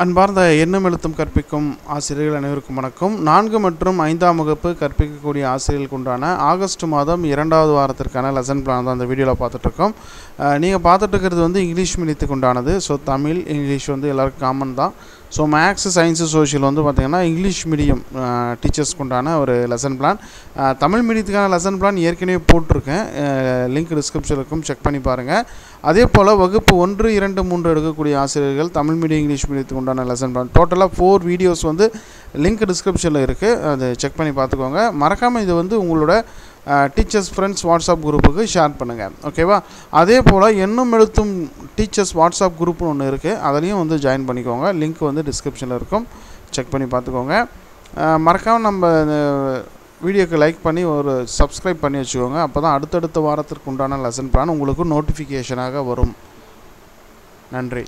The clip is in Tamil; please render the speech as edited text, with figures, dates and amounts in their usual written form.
அன்பார்ந்த எண்ணும் எழுத்தும் கற்பிக்கும் ஆசிரியர்கள் அனைவருக்கும் வணக்கம். 4 மற்றும் 5ஆம் வகுப்பு கற்பிக்கக்கூடிய ஆசிரியர்களுக்கு உண்டான ஆகஸ்ட் மாதம் 2வது வாரத்திற்கான லெசன் பிளான் தான் அந்த வீடியோவில் பார்த்துட்ருக்கோம். நீங்கள் பார்த்துட்ருக்கிறது வந்து இங்கிலீஷ் மீடியத்துக்கு உண்டானது. ஸோ தமிழ் இங்கிலீஷ் வந்து எல்லாருக்கும் காமன் தான். ஸோ மேக்ஸ் சயின்ஸு சோஷியல் வந்து பார்த்திங்கன்னா இங்கிலீஷ் மீடியம் டீச்சர்ஸ்க்கு உண்டான ஒரு லெசன் பிளான். தமிழ் மீடியத்துக்கான லெசன் பிளான் ஏற்கனவே போட்டிருக்கேன், லிங்க் டிஸ்கிரிப்ஷனில் இருக்கும், செக் பண்ணி பாருங்கள். அதே போல் வகுப்பு 1, 2, 3 எடுக்கக்கூடிய ஆசிரியர்கள் தமிழ் மீடியம் இங்கிலீஷ் மீடியத்துக்கு உண்டான லெசன் பிளான் டோட்டலாக 4 வீடியோஸ் வந்து லிங்க் டிஸ்கிரிப்ஷனில் இருக்குது, அது செக் பண்ணி பார்த்துக்கோங்க. மறக்காமல் இது வந்து உங்களோட டீச்சர்ஸ் ஃப்ரெண்ட்ஸ் வாட்ஸ்அப் குரூப்புக்கு ஷேர் பண்ணுங்கள், ஓகேவா? அதே போல் எண்ணும் எழுத்தும் டீச்சர்ஸ் வாட்ஸ்அப் குரூப்னு ஒன்று இருக்குது, அதுலேயும் வந்து ஜாயின் பண்ணிக்கோங்க. லிங்க் வந்து டிஸ்கிரிப்ஷனில் இருக்கும், செக் பண்ணி பார்த்துக்கோங்க. மறக்காமல் நம்ம வீடியோக்கு லைக் பண்ணி ஒரு சப்ஸ்கிரைப் பண்ணி வச்சுக்கோங்க. அப்போ தான் அடுத்தடுத்த வாரத்திற்கு உண்டான லெசன் பிளான் உங்களுக்கு நோட்டிஃபிகேஷனாக வரும். நன்றி.